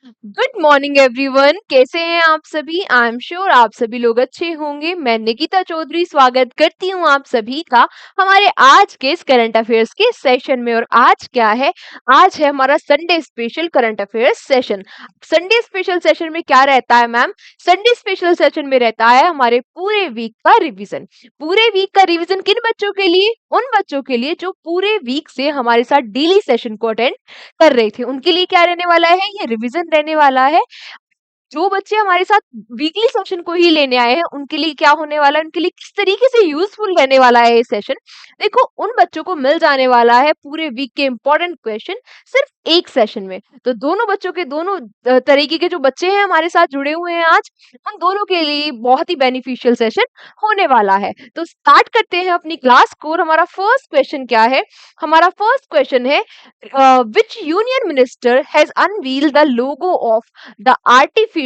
Good morning everyone, कैसे हैं आप सभी। आई एम श्योर आप सभी लोग अच्छे होंगे। मैं निकिता चौधरी स्वागत करती हूँ आप सभी का हमारे आज के इस करंट अफेयर्स के सेशन में। और आज क्या है, आज है हमारा Sunday special current affairs session. Sunday special session में क्या रहता है मैम? संडे स्पेशल सेशन में रहता है हमारे पूरे वीक का रिवीजन। पूरे वीक का रिवीजन किन बच्चों के लिए? उन बच्चों के लिए जो पूरे वीक से हमारे साथ डेली सेशन को अटेंड कर रहे थे। उनके लिए क्या रहने वाला है? ये रिवीजन रहने वाला है। जो बच्चे हमारे साथ वीकली सेशन को ही लेने आए हैं उनके लिए क्या होने वाला है, उनके लिए किस तरीके से यूजफुल रहने वाला है ये सेशन। देखो, उन बच्चों को मिल जाने वाला है पूरे वीक के इंपॉर्टेंट क्वेश्चन सिर्फ एक सेशन में। तो दोनों बच्चों के दोनों तरीके के जो बच्चे हैं हमारे साथ जुड़े हुए हैं आज, उन दोनों के लिए बहुत ही बेनिफिशियल सेशन होने वाला है। तो स्टार्ट करते हैं अपनी क्लास को। और हमारा फर्स्ट क्वेश्चन क्या है? हमारा फर्स्ट क्वेश्चन है, which union minister has unveiled the logo of the artificial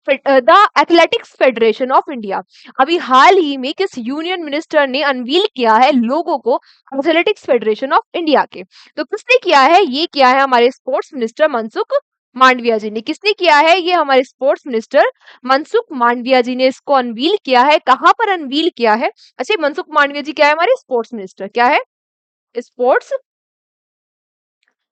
the athletics federation of India? अभी हाल ही में किस यूनियन मिनिस्टर ने अनवील किया है लोगो को एथलेटिक्स फेडरेशन ऑफ इंडिया के? तो किसने किया है? ये किया है हमारे स्पोर्ट्स मिनिस्टर मनसुख मांडविया जी ने। किसने किया है? ये हमारे स्पोर्ट्स मिनिस्टर मनसुख मांडविया जी ने इसको अनवील किया है। कहां पर अनवील किया है? अच्छा, मनसुख मांडविया जी क्या है? हमारे स्पोर्ट्स मिनिस्टर। क्या है? Sports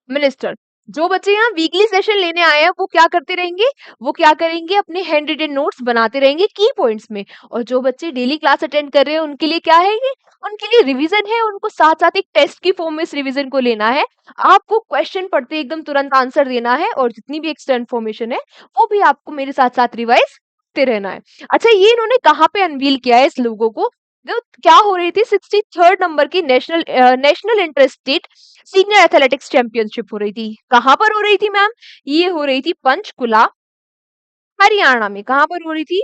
minister. जो बच्चे यहाँ वीकली सेशन लेने आए हैं वो क्या करते रहेंगे? वो क्या करेंगे? अपने हैंड रिटन नोट्स बनाते रहेंगे की पॉइंट्स में। और जो बच्चे डेली क्लास अटेंड कर रहे हैं उनके लिए क्या है? ये उनके लिए रिवीजन है। उनको साथ साथ एक टेस्ट की फॉर्म में इस रिवीजन को लेना है। आपको क्वेश्चन पढ़ते एकदम तुरंत आंसर देना है और जितनी भी एक्स्ट्रा इन्फॉर्मेशन है वो भी आपको मेरे साथ साथ रिवाइज करते रहना है। अच्छा, ये इन्होंने कहाँ पे अनवील किया है इस लोगों को? जो क्या हो रही थी 63rd नंबर की national inter state senior athletics championship हो रही थी। कहां पर हो रही थी मैम? ये हो रही थी पंचकुला, हरियाणा में। कहां पर हो रही थी?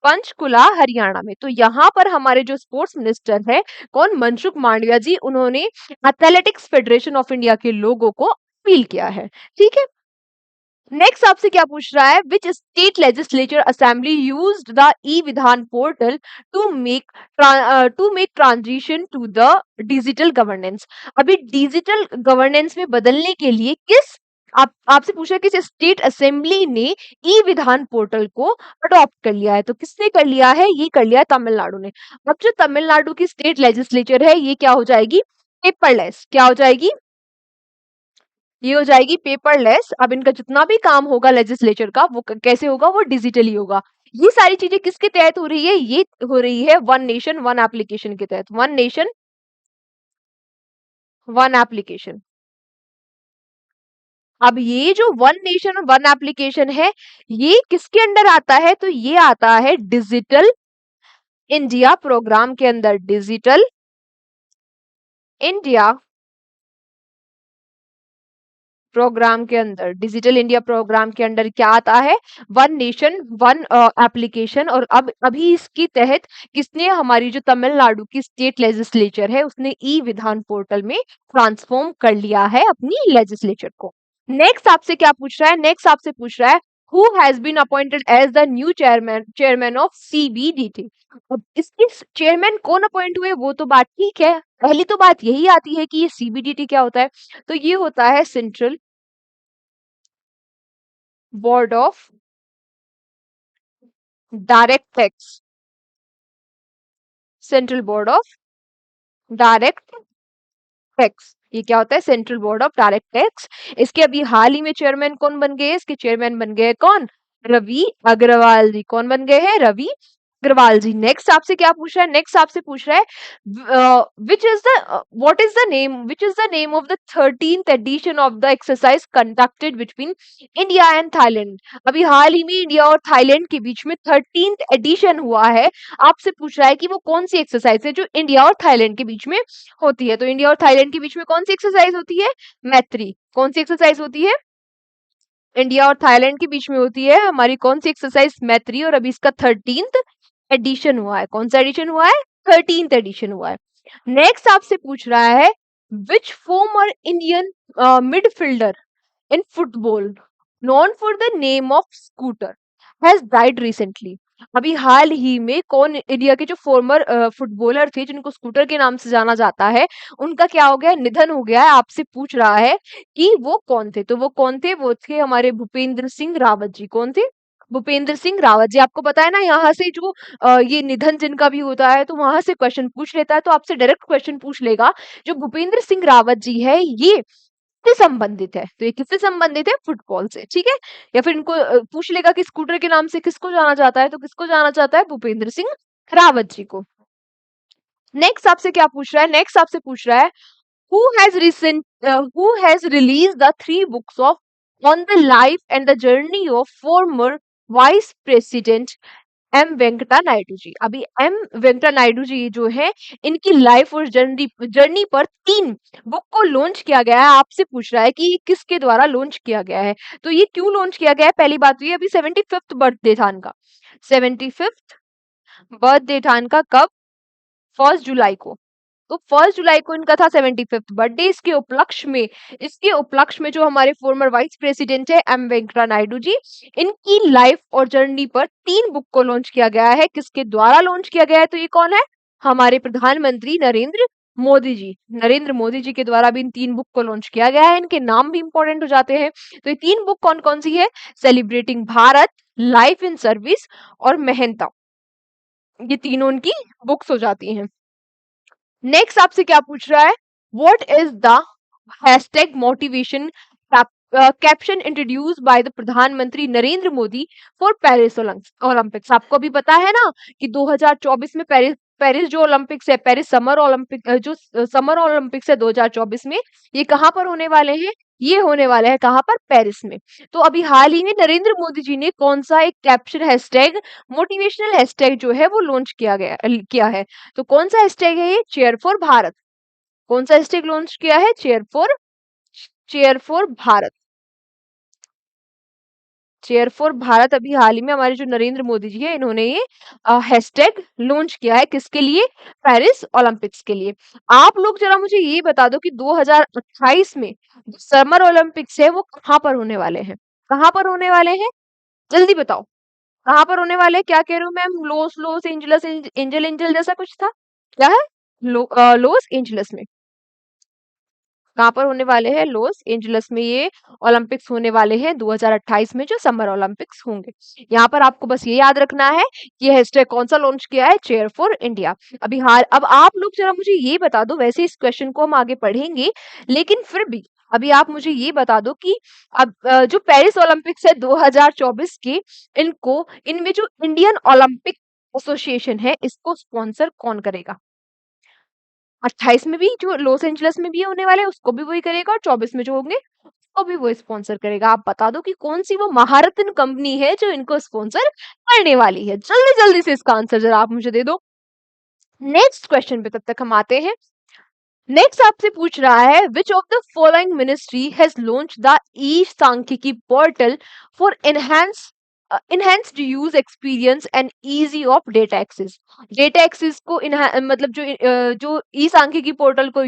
पंचकुला, हरियाणा में। तो यहाँ पर हमारे जो स्पोर्ट्स मिनिस्टर है, कौन? मनसुख मांडविया जी, उन्होंने एथलेटिक्स फेडरेशन ऑफ इंडिया के लोगों को अपील किया है। ठीक है। नेक्स्ट आपसे क्या पूछ रहा है? Which state legislature assembly used the e Vidhan portal to make transition to the digital governance? अभी डिजिटल गवर्नेंस में बदलने के लिए किस आपसे पूछा किस स्टेट असेंबली ने ई विधान पोर्टल को अडॉप्ट कर लिया है? तो किसने कर लिया है? ये कर लिया है तमिलनाडु ने। अब जो तमिलनाडु की स्टेट लेजिस्लेचर है ये क्या हो जाएगी? पेपरलेस। क्या हो जाएगी? ये हो जाएगी पेपरलेस। अब इनका जितना भी काम होगा लेजिस्लेचर का वो कैसे होगा? वो डिजिटली होगा। ये सारी चीजें किसके तहत हो रही है? ये हो रही है वन नेशन वन एप्लीकेशन के तहत। One nation one application. अब ये जो वन नेशन वन एप्लीकेशन है ये किसके अंडर आता है? तो ये आता है डिजिटल इंडिया प्रोग्राम के अंदर। डिजिटल इंडिया प्रोग्राम के अंदर, डिजिटल इंडिया प्रोग्राम के अंदर क्या आता है? One nation one application. और अब अभी इसके तहत किसने, हमारी जो तमिलनाडु की स्टेट लेजिस्लेचर है उसने ई विधान पोर्टल में ट्रांसफॉर्म कर लिया है अपनी लेजिस्लेचर को। नेक्स्ट आपसे क्या पूछ रहा है? नेक्स्ट आपसे पूछ रहा है, who has been appointed as the new chairman of CBDT? अब इसके चेयरमैन कौन अपॉइंट हुए वो तो बात ठीक है। पहली तो बात यही आती है कि ये सीबीडीटी क्या होता है? तो ये होता है central board of direct tax. Central board of direct tax, ये क्या होता है? Central board of direct tax. इसके अभी हाल ही में चेयरमैन कौन बन गए? इसके चेयरमैन बन गए कौन? रवि अग्रवाल जी। कौन बन गए हैं? रवि अग्रवाल जी। नेक्स्ट आपसे क्या पूछ रहा है? नेक्स्ट आपसे पूछ रहा है, which is the what is the name, which is the name of the 13th edition of the exercise conducted between India and Thailand? अभी हाल ही में इंडिया और थाईलैंड के बीच में 13th एडिशन हुआ है। आपसे पूछ रहा है कि वो कौन सी एक्सरसाइज है जो इंडिया और थाईलैंड के बीच में होती है? तो इंडिया और थाईलैंड के बीच में कौन सी एक्सरसाइज होती है? मैत्री। कौन सी एक्सरसाइज होती है? इंडिया और थाईलैंड के बीच में होती है हमारी कौन सी एक्सरसाइज? मैत्री। और अभी इसका 13th एडिशन हुआ है। कौन सा एडिशन हुआ है? 13th एडिशन हुआ है। नेक्स्ट आपसे पूछ रहा है, which former Indian midfielder in football known for the name of scooter has died recently? अभी हाल ही में कौन इंडिया के जो फॉर्मर फुटबॉलर थे जिनको स्कूटर के नाम से जाना जाता है, उनका क्या हो गया, निधन हो गया है, आपसे पूछ रहा है कि वो कौन थे। तो वो कौन थे, वो थे हमारे भूपेंद्र सिंह रावत जी। कौन थे? भूपेंद्र सिंह रावत जी। आपको पता है ना, यहाँ से जो ये निधन जिनका भी होता है तो वहां से क्वेश्चन पूछ लेता है, तो आपसे डायरेक्ट क्वेश्चन पूछ लेगा। जो भूपेंद्र सिंह रावत जी है ये किससे संबंधित है, तो ये किससे संबंधित है, फुटबॉल से, ठीक है। या फिर इनको पूछ लेगा कि स्कूटर के नाम से किसको जाना जाता है, तो किसको जाना जाता है, भूपेंद्र सिंह रावत जी को। नेक्स्ट आपसे क्या पूछ रहा है, नेक्स्ट आपसे पूछ रहा है who has released the three books of on the life and the journey of former vice president M Venkata Naidu ji. अभी एम वेंकटा नायडू जी जो है, इनकी लाइफ और जर्नी जर्नी पर 3 बुक को लॉन्च किया गया है। आपसे पूछ रहा है कि ये किसके द्वारा लॉन्च किया गया है, तो ये क्यों लॉन्च किया गया है। पहली बात तो ये अभी 75th बर्थडे था इनका, 75th बर्थडे था इनका, कब, 1 जुलाई को। तो 1 जुलाई को इनका था 75th बर्थडे। इसके उपलक्ष्य में जो हमारे फॉर्मर वाइस प्रेसिडेंट है एम वेंकटा नायडू जी, इनकी लाइफ और जर्नी पर 3 बुक को लॉन्च किया गया है। किसके द्वारा लॉन्च किया गया है, तो ये कौन है, हमारे प्रधानमंत्री नरेंद्र मोदी जी। नरेंद्र मोदी जी के द्वारा भी इन 3 बुक को लॉन्च किया गया है। इनके नाम भी इंपॉर्टेंट हो जाते हैं। तो ये 3 बुक कौन कौन सी है, celebrating Bharat, life in service और मेहनता, ये तीनों उनकी बुक्स हो जाती हैं। नेक्स्ट आपसे क्या पूछ रहा है, what is the hashtag motivation caption introduced by the प्रधानमंत्री Narendra Modi for Paris Olympics. आपको भी पता है ना कि 2024 में पेरिस पेरिस जो ओलंपिक्स है, पेरिस समर ओलंपिक जो समर ओलंपिक्स है 2024 में, ये कहाँ पर होने वाले हैं, ये होने वाले हैं कहाँ पर, पेरिस में। तो अभी हाल ही में नरेंद्र मोदी जी ने कौन सा एक कैप्शन हैशटैग, मोटिवेशनल हैशटैग जो है वो लॉन्च किया है। तो कौन सा हैशटैग है ये, चेयर फॉर भारत। कौन सा हैशटैग लॉन्च किया है, chair for Bharat. Chair for Bharat अभी हाल ही में हमारे जो नरेंद्र मोदी जी है, इन्होंने ये हैशटैग लॉन्च किया है, किसके लिए, पेरिस ओलंपिक्स के लिए। आप लोग जरा मुझे ये बता दो कि 2028 में जो समर ओलंपिक्स है वो कहाँ पर होने वाले हैं, कहाँ पर होने वाले हैं, जल्दी बताओ, कहाँ पर होने वाले हैं। क्या कह रहे हो ma'am, loss Los Angeles angel angel जैसा कुछ था, क्या है, लॉस एंजलस में। कहाँ पर होने वाले हैं, लॉस एंजलस में ये ओलंपिक्स होने वाले हैं 2028 में, जो समर ओलंपिक्स होंगे। यहाँ पर आपको बस ये याद रखना है कि हैशटैग कौन सा लॉन्च किया है, चेयर फॉर इंडिया। अभी हाल, अब आप लोग जरा मुझे ये बता दो, वैसे इस क्वेश्चन को हम आगे पढ़ेंगे, लेकिन फिर भी अभी आप मुझे ये बता दो कि अब जो पेरिस ओलंपिक्स है 2024 के, इनको इनमें जो इंडियन ओलंपिक एसोसिएशन है, इसको स्पॉन्सर कौन करेगा। 28 में भी जो लॉस एंजलिस में भी होने वाले हैं उसको भी वही करेगा, और 24 में जो होंगे उसको भी वो स्पॉन्सर करेगा। आप बता दो कि कौन सी वो महारत्न कंपनी है जो इनको स्पॉन्सर करने वाली है। जल्दी जल्दी से इसका आंसर जरा आप मुझे दे दो। नेक्स्ट क्वेश्चन पे तब तक हम आते हैं। नेक्स्ट आपसे पूछ रहा है, which of the following ministry has launch the e Sankhyiki portal for enhanced use experience and ease of data access. Data access को मतलब जो ई सांख्यिकी पोर्टल को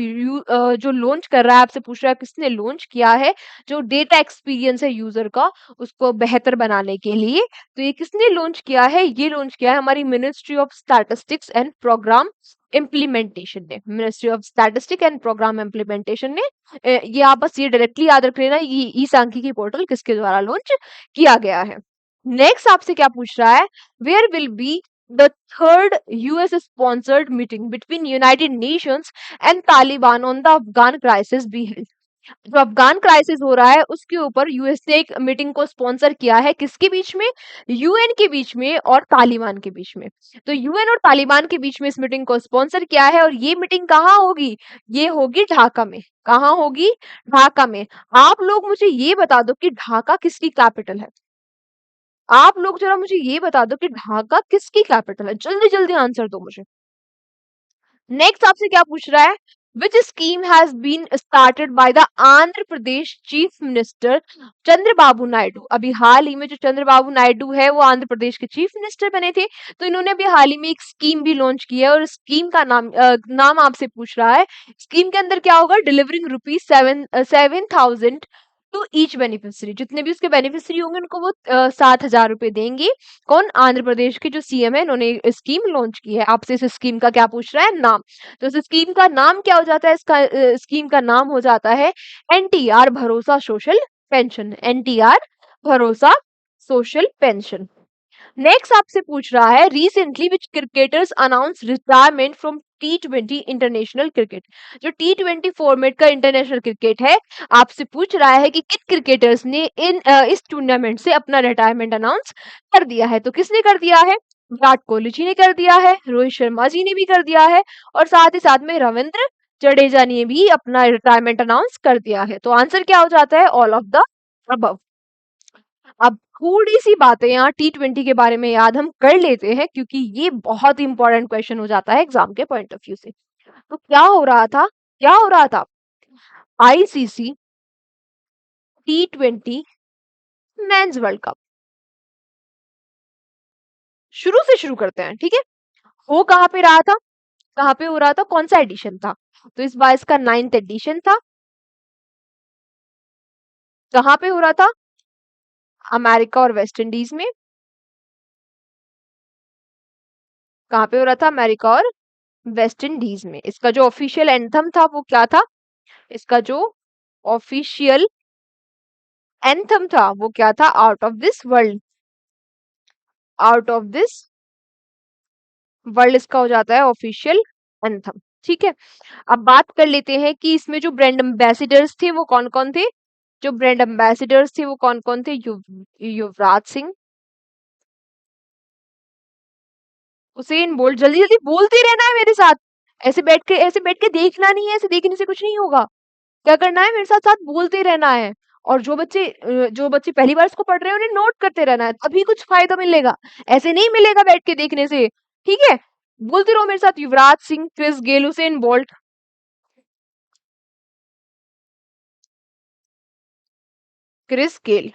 जो लॉन्च कर रहा है, आपसे पूछ रहा है किसने लॉन्च किया है, जो डेटा एक्सपीरियंस है यूजर का उसको बेहतर बनाने के लिए। तो ये किसने लॉन्च किया है, ये लॉन्च किया है हमारी ministry of statistics and programme implementation ने, ministry of statistic and programme implementation ने। ये आप बस ये डायरेक्टली याद रख लेना, ये ई सांख्यिकी पोर्टल किसके द्वारा लॉन्च किया गया है। नेक्स्ट आपसे क्या पूछ रहा है, where will be the third US sponsored meeting between United Nations and Taliban on the Afghan crisis be held. जो अफगान क्राइसिस हो रहा है उसके ऊपर यूएस ने एक मीटिंग को स्पॉन्सर किया है, किसके बीच में, यूएन के बीच में और तालिबान के बीच में। तो यूएन और तालिबान के बीच में इस मीटिंग को स्पॉन्सर किया है, और ये मीटिंग कहाँ होगी, ये होगी ढाका में। कहाँ होगी, ढाका में। आप लोग मुझे ये बता दो कि ढाका किसकी कैपिटल है। आप लोग जरा मुझे ये बता दो कि ढाका किसकी कैपिटल है, जल्दी जल्दी आंसर दो मुझे। नेक्स्ट आपसे क्या पूछ रहा है, which scheme has been started by the Andhra Pradesh chief minister Chandrababu Naidu. अभी हाल ही में जो चंद्रबाबू नायडू है वो आंध्र प्रदेश के चीफ मिनिस्टर बने थे, तो इन्होंने अभी हाल ही में एक स्कीम भी लॉन्च की है, और स्कीम का नाम आपसे पूछ रहा है। स्कीम के अंदर क्या होगा, delivering rupees 7,000 to each beneficiary, जितने भी उसके बेनिफिशियरी होंगे उनको वो 7,000 रुपए देंगे। कौन? आंध्र प्रदेश के जो सीएम है, इन्होंने स्कीम लॉन्च की है। आपसे इस स्कीम का क्या पूछ रहा है? नाम। तो इस स्कीम का नाम क्या हो जाता है? इसका स्कीम का नाम हो जाता है एनटीआर भरोसा सोशल पेंशन। एनटीआर भरोसा सोशल पेंशन। नेक्स्ट आपसे पूछ रहा है recently which cricketers announce retirement from T20 international cricket. जो T20 फॉर्मेट का इंटरनेशनल क्रिकेट है, आपसे पूछ रहा है कि किन क्रिकेटर्स ने इस टूर्नामेंट से अपना रिटायरमेंट अनाउंस कर दिया है। तो किसने कर दिया है? विराट कोहली जी ने कर दिया है, रोहित शर्मा जी ने भी कर दिया है, और साथ ही साथ में रविंद्र जडेजा ने भी अपना रिटायरमेंट अनाउंस कर दिया है। तो आंसर क्या हो जाता है? All of the above. अब थोड़ी सी बातें यहाँ T20 के बारे में याद हम कर लेते हैं, क्योंकि ये बहुत इंपॉर्टेंट क्वेश्चन हो जाता है एग्जाम के पॉइंट ऑफ व्यू से। तो क्या हो रहा था? क्या हो रहा था? ICC T20 mains world cup. शुरू से शुरू करते हैं, ठीक है। हो कहाँ पे रहा था? कहाँ पे हो रहा था? कौन सा एडिशन था? तो इस बार इसका 9th एडिशन था। कहाँ पे हो रहा था? अमेरिका और वेस्ट इंडीज में। कहाँ पे हो रहा था? अमेरिका और वेस्ट इंडीज में। इसका जो ऑफिशियल एंथम था वो क्या था? इसका जो ऑफिशियल एंथम था वो क्या था? Out of this world. Out of this world इसका हो जाता है ऑफिशियल एंथम, ठीक है। अब बात कर लेते हैं कि इसमें जो ब्रांड एम्बेसिडर्स थे वो कौन कौन थे। जो ब्रांड एम्बेसिडर्स थे वो कौन कौन थे? Yuvraj Singh, Usain bolt. जल्दी जल्दी बोलते रहना है मेरे साथ। ऐसे बैठ के देखना नहीं है, ऐसे देखने से कुछ नहीं होगा। क्या करना है? मेरे साथ साथ बोलते रहना है। और जो बच्चे पहली बार इसको पढ़ रहे हैं उन्हें नोट करते रहना है, तभी कुछ फायदा मिलेगा। ऐसे नहीं मिलेगा बैठ के देखने से, ठीक है। बोलते रहो मेरे साथ। Yuvraj Singh, Chris Gayle, Usain Bolt. Chris Gayle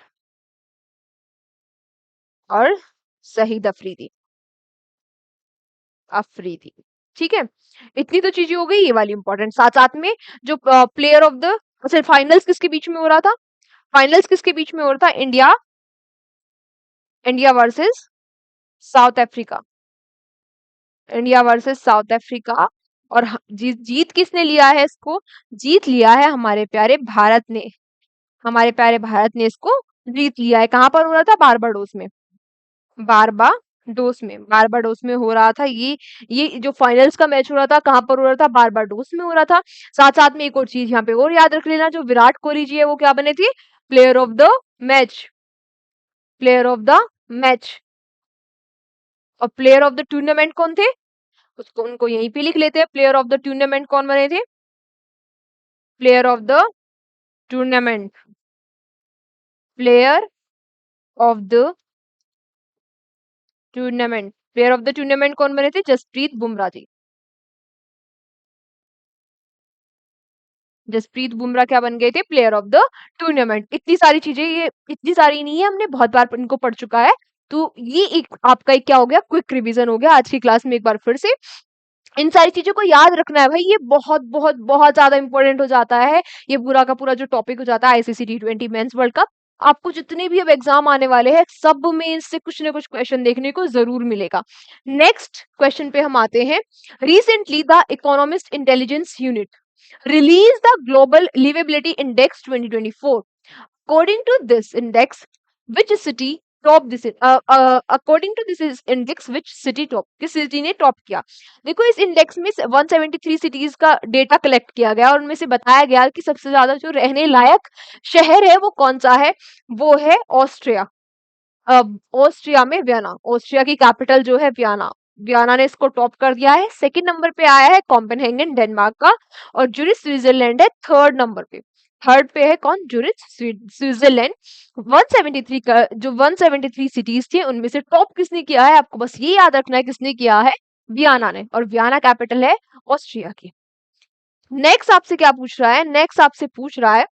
और शहीद अफरीदी। अफरीदी, ठीक है। इतनी तो चीजें हो गई, ये वाली इंपॉर्टेंट। साथ साथ में जो प्लेयर ऑफ द, अच्छा, फाइनल्स किसके बीच में हो रहा था? फाइनल्स किसके बीच में हो रहा था? India, India versus south Africa. India versus south Africa. और जीत जीत किसने लिया है इसको? जीत लिया है हमारे प्यारे भारत ने। हमारे प्यारे भारत ने इसको जीत लिया है। कहां पर हो रहा था? बारबाडोस में। बारबाडोस में हो रहा था ये जो फाइनल्स का मैच हो रहा था, कहां पर हो रहा था? बारबाडोस में हो रहा था। साथ साथ में एक और चीज यहाँ पे और याद रख लेना, जो विराट कोहली जी है वो क्या बने थे? Player of the match. Player of the match. और प्लेयर ऑफ द टूर्नामेंट कौन थे? उसको उनको यहीं पे लिख लेते हैं। प्लेयर ऑफ द टूर्नामेंट कौन बने थे? Player of the tournament. Player of the tournament. Player of the tournament कौन बने थे? जसप्रीत बुमराह जी। जसप्रीत बुमराह क्या बन गए थे? Player of the tournament. इतनी सारी चीजें, ये इतनी सारी नहीं है, हमने बहुत बार इनको पढ़ चुका है। तो ये एक आपका एक क्या हो गया? क्विक रिवीजन हो गया आज की क्लास में। एक बार फिर से इन सारी चीजों को याद रखना है भाई। ये बहुत बहुत बहुत ज्यादा इंपॉर्टेंट हो जाता है। ये पूरा का पूरा जो टॉपिक हो जाता है ICC T20 mains world cup. आपको जितने भी अब एग्जाम आने वाले हैं, सब में इससे कुछ ना कुछ क्वेश्चन देखने को जरूर मिलेगा। नेक्स्ट क्वेश्चन पे हम आते हैं। Recently the economist intelligence unit release the Global Livability Index 2024. According to this index, which city top this according to this index, which city top? किस सिटी ने टॉप किया? देखो, इस इंडेक्स में 173 सिटीज का डेटा कलेक्ट किया गया और उनमें से बताया गया कि सबसे ज्यादा जो रहने लायक शहर है वो कौन सा है? वो है ऑस्ट्रिया। ऑस्ट्रिया में वियना। ऑस्ट्रिया की कैपिटल जो है वियना। वियना ने इसको टॉप कर दिया है। सेकंड नंबर पे आया है कोपेनहेगन डेनमार्क का। और जुरिच स्विट्जरलैंड है थर्ड नंबर पे। थर्ड पे है कौन? Zurich Switzerland. 173 का जो 173 सिटीज थी उनमें से टॉप किसने किया है? आपको बस ये याद रखना है किसने किया है। वियना ने। और वियना कैपिटल है ऑस्ट्रिया की। नेक्स्ट आपसे क्या पूछ रहा है? नेक्स्ट आपसे पूछ रहा है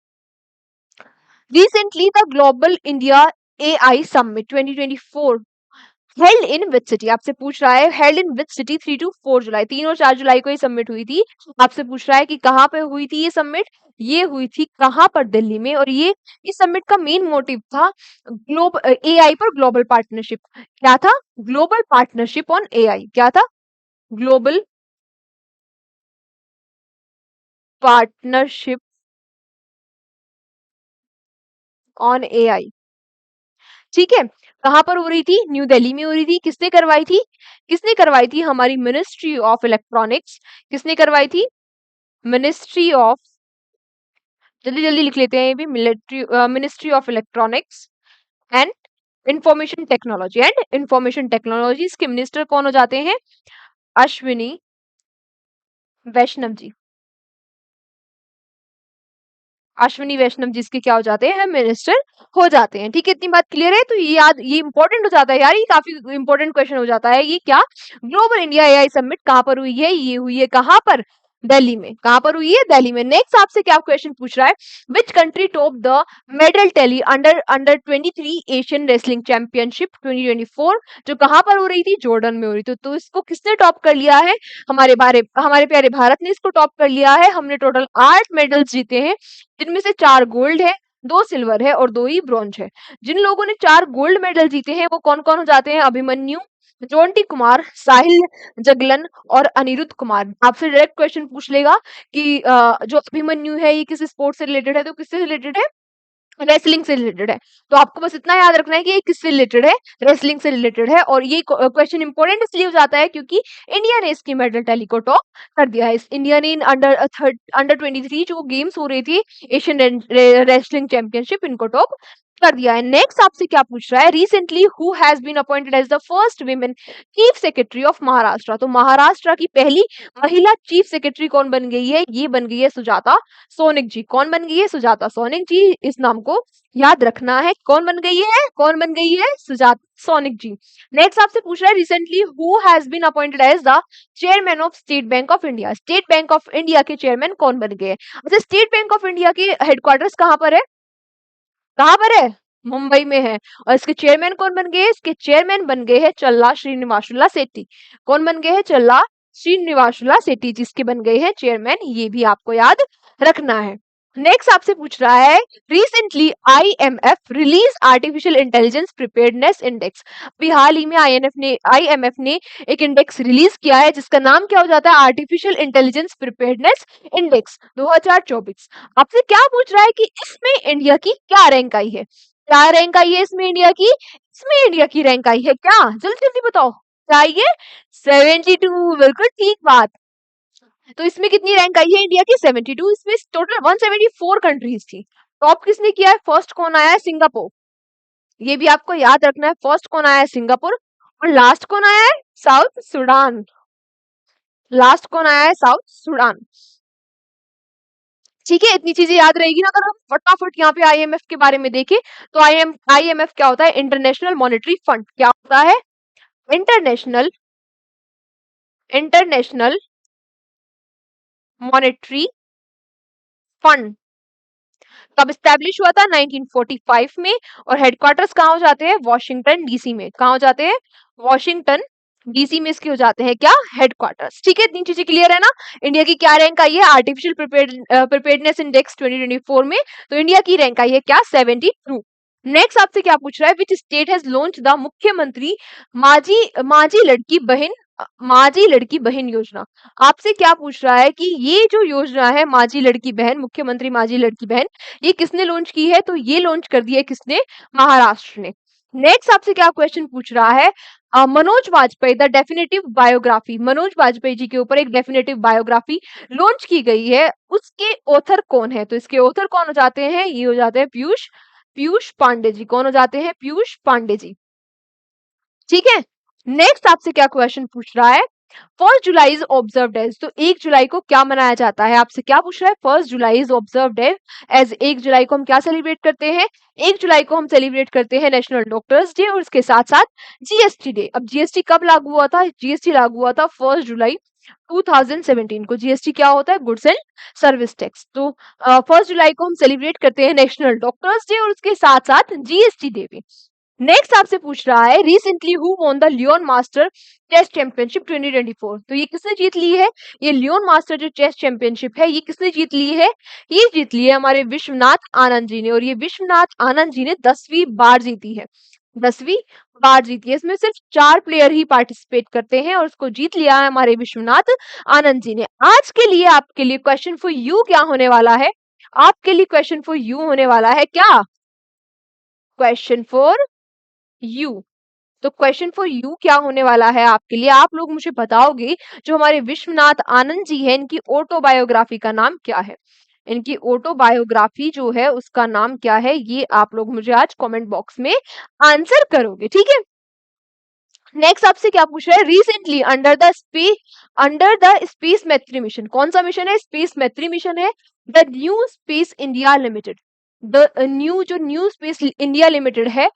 recently the global India AI summit 2024 held in which city. आपसे पूछ रहा है held in which city 3 to 4 जुलाई। 3 और 4 जुलाई को ये समिट हुई थी। आपसे पूछ रहा है कि कहाँ पे हुई थी ये समिट? ये हुई थी कहाँ पर? दिल्ली में। और ये इस समिट का मेन मोटिव था एआई पर ग्लोबल पार्टनरशिप। क्या था? Global partnership on AI. क्या था? Global partnership on AI. ठीक है। कहाँ पर हो रही थी? न्यू दिल्ली में हो रही थी। किसने करवाई थी? किसने करवाई थी? हमारी मिनिस्ट्री ऑफ इलेक्ट्रॉनिक्स। किसने करवाई थी? मिनिस्ट्री ऑफ, जल्दी जल्दी लिख लेते हैं ये भी, ministry of electronics and information technology. इसके मिनिस्टर कौन हो जाते हैं? अश्विनी वैष्णव जी। अश्विनी वैष्णव जी इसके क्या हो जाते हैं? मिनिस्टर हो जाते हैं। ठीक है, इतनी बात क्लियर है? तो ये याद, ये इंपॉर्टेंट हो जाता है यार, ये काफी इंपॉर्टेंट क्वेश्चन हो जाता है। ये क्या? ग्लोबल इंडिया एआई समिट कहाँ पर हुई है? ये हुई है कहाँ पर? दिल्ली में। कहाँ पर हुई है? दिल्ली में। नेक्स्ट आपसे क्या क्वेश्चन पूछ रहा है? Which country top the medal tally under under 23 Asian wrestling championship 2024, जो कहाँ पर हो रही थी? जॉर्डन में हो रही थी। तो इसको किसने टॉप कर लिया है? हमारे प्यारे भारत ने इसको टॉप कर लिया है। हमने टोटल 8 मेडल्स जीते हैं, जिनमें से 4 गोल्ड है, 2 सिल्वर है और 2 ही ब्रॉन्ज है। जिन लोगों ने 4 गोल्ड मेडल जीते हैं वो कौन कौन हो जाते हैं? अभिमन्यु, जोंटी कुमार, साहिल जगलन और अनिरुद्ध कुमार। आपसे डायरेक्ट क्वेश्चन पूछ लेगा कि जो अभिमन्यु है ये किस स्पोर्ट से रिलेटेड है? तो किससे रिलेटेड है? रेसलिंग से रिलेटेड है। तो आपको बस इतना याद रखना है कि ये किससे रिलेटेड है? रेसलिंग से रिलेटेड है। और ये क्वेश्चन इंपॉर्टेंट इसलिए हो जाता है क्योंकि इंडिया ने इसकी मेडल टैली को टॉप कर दिया है। इंडिया ने अंडर 23 जो गेम्स हो रही थी एशियन रेसलिंग चैंपियनशिप, इनको टॉप कर दिया है। नेक्स्ट आपसे क्या पूछ रहा है? Recently who has been appointed as the first women chief secretary of Maharashtra. तो महाराष्ट्र की पहली महिला चीफ सेक्रेटरी कौन बन गई है? ये बन गई है सुजाता सोनिक जी। कौन बन गई है? सुजाता सोनिक जी। इस नाम को याद रखना है। कौन बन गई है? कौन बन गई है? सुजाता सोनिक जी। नेक्स्ट आपसे पूछ रहा है recently who has been appointed as the chairman of State bank of India. State bank of India के चेयरमैन कौन बन गए? अच्छा, स्टेट बैंक ऑफ इंडिया के हेडक्वार्टर्स कहाँ पर है? कहाँ पर है? मुंबई में है। और इसके चेयरमैन कौन बन गए? इसके चेयरमैन बन गए हैं चल्ला श्रीनिवासुला सेठी। कौन बन गए हैं? चल्ला श्रीनिवासुला सेठी जिसके बन गए हैं चेयरमैन। ये भी आपको याद रखना है। नेक्स्ट आपसे पूछ रहा है recently IMF release artificial intelligence preparedness index. अभी हाल ही में आईएमएफ ने एक इंडेक्स रिलीज किया है जिसका नाम क्या हो जाता है? Artificial intelligence preparedness index 2024। आपसे क्या पूछ रहा है कि इसमें इंडिया की क्या रैंक आई है? क्या रैंक आई है इसमें इंडिया की? इसमें इंडिया की रैंक आई है क्या? जल्दी जल्दी बताओ। क्या आई है? 72। बिल्कुल ठीक बात। तो इसमें कितनी रैंक आई है इंडिया की? 72। इसमें टोटल 174 कंट्रीज थी। टॉप किसने किया है? फर्स्ट कौन आया है? सिंगापुर। ये भी आपको याद रखना है। फर्स्ट कौन आया है? सिंगापुर। और लास्ट कौन आया है? South Sudan. लास्ट कौन आया है? South Sudan. ठीक है, इतनी चीजें याद रहेगी ना। अगर हम फटाफट यहाँ पे आईएमएफ के बारे में देखें तो आईएमएफ क्या होता है? International monetary fund. क्या होता है? International international monetary fund. कब स्टैब्लिश हुआ था? 1945 में। और हेडक्वार्टर्स कहाँ हो जाते हैं? वॉशिंगटन डीसी में। कहाँ हो जाते हैं? वॉशिंगटन डीसी में इसके हो जाते हैं क्या? हेडक्वार्टर्स। ठीक है, इतनी चीजें क्लियर है ना। इंडिया की क्या रैंक आई है आर्टिफिशियल प्रिपेयर्डनेस इंडेक्स 2024 में? तो इंडिया की रैंक आई है क्या? 72। नेक्स्ट आपसे क्या पूछ रहा है? Which state has launch the मुख्यमंत्री माझी माझी लड़की बहन माझी लड़की बहन योजना। आपसे क्या पूछ रहा है कि ये जो योजना है माझी लड़की बहन, मुख्यमंत्री माझी लड़की बहन, ये किसने लॉन्च की है? तो ये लॉन्च कर दी है किसने? महाराष्ट्र ने। नेक्स्ट आपसे क्या क्वेश्चन पूछ रहा है? Manoj Vajpayee the definitive biography. Manoj Vajpayee ji के ऊपर एक डेफिनेटिव बायोग्राफी लॉन्च की गई है, उसके ऑथर कौन है? तो इसके ऑथर कौन हो जाते हैं? ये हो जाते हैं पीयूष पीयूष पांडे जी। कौन हो जाते हैं? पीयूष पांडे जी। ठीक है। नेक्स्ट आपसे क्या क्वेश्चन पूछ रहा है? 1 जुलाई इज ऑब्जर्व्ड एज। तो 1 जुलाई को क्या मनाया जाता है? आपसे क्या पूछ रहा है? 1 जुलाई इज ऑब्जर्व्ड एज। 1 जुलाई को हम क्या सेलिब्रेट करते हैं? 1 जुलाई को हम सेलिब्रेट करते हैं नेशनल डॉक्टर्स डे और उसके साथ साथ जीएसटी डे। अब जीएसटी कब लागू हुआ था? जीएसटी लागू हुआ था 1 जुलाई 2017 को। जीएसटी क्या होता है? Goods and service tax. तो 1 जुलाई को हम सेलिब्रेट करते हैं नेशनल डॉक्टर्स डे और उसके साथ साथ जीएसटी डे भी। नेक्स्ट आपसे पूछ रहा है recently who won the Leon master chess championship 2024। तो ये किसने जीत ली है? ये लियोन मास्टर जो चेस चैंपियनशिप है ये किसने जीत ली है? ये जीत ली है हमारे विश्वनाथ आनंद जी ने। और ये विश्वनाथ आनंद जी ने 10वीं बार जीती है, 10वीं बार जीती है। इसमें सिर्फ 4 प्लेयर ही पार्टिसिपेट करते हैं और उसको जीत लिया है हमारे विश्वनाथ आनंद जी ने। आज के लिए आपके लिए क्वेश्चन फॉर यू क्या होने वाला है? आपके लिए क्वेश्चन फॉर यू होने वाला है क्या? Question for you. तो क्वेश्चन फॉर यू क्या होने वाला है आपके लिए? आप लोग मुझे बताओगे जो हमारे विश्वनाथ आनंद जी है इनकी ऑटोबायोग्राफी का नाम क्या है? इनकी ऑटोबायोग्राफी जो है उसका नाम क्या है? ये आप लोग मुझे आज कमेंट बॉक्स में आंसर करोगे, ठीक है। नेक्स्ट आपसे क्या पूछ रहा है? रिसेंटली अंडर द स्पेस मैत्री मिशन, कौन सा मिशन है? स्पेस मैत्री मिशन है। The new space India limited, the new space India limited है,